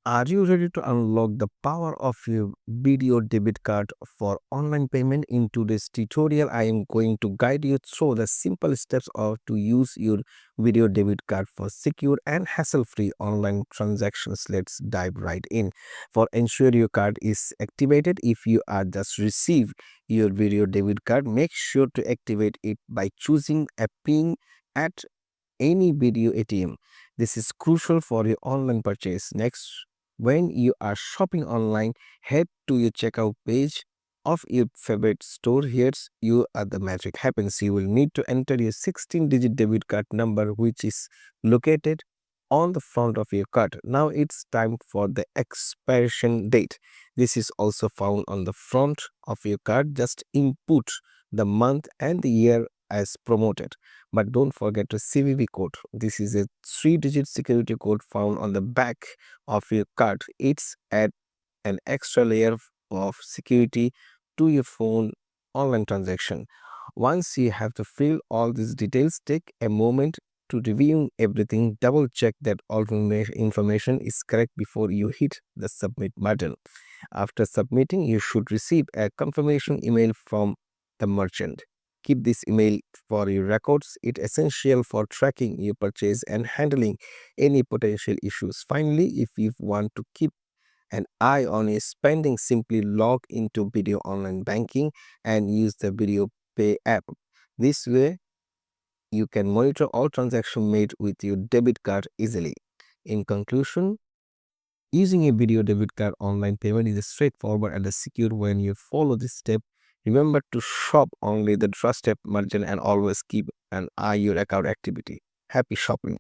Are you ready to unlock the power of your Bdo Debit card for online payment? In today's tutorial, I am going to guide you through the simple steps of to use your Video Debit card for secure and hassle-free online transactions. Let's dive right in. For ensure your card is activated, if you are just received your Video Debit card, make sure to activate it by choosing a PIN at any video ATM. This is crucial for your online purchase. Next, when you are shopping online, head to your checkout page of your favorite store. Here's you the magic happens. You will need to enter your 16-digit debit card number, which is located on the front of your card. Now it's time for the expiration date. This is also found on the front of your card. Just input the month and the year as promoted. But don't forget the CVV code. This is a 3-digit security code found on the back of your card. It's add an extra layer of security to your phone online transaction. Once you have to fill all these details, take a moment to review everything. Double check that all information is correct before you hit the submit button. After submitting, you should receive a confirmation email from the merchant. Keep this email for your records. It's essential for tracking your purchase and handling any potential issues. Finally, if you want to keep an eye on your spending, simply log into Video Online Banking and use the Video Pay app. This way, you can monitor all transactions made with your debit card easily. In conclusion, using a Video Debit card online payment is straightforward and secure when you follow this step. Remember to shop only the trusted merchant and always keep an eye on your account activity. Happy shopping!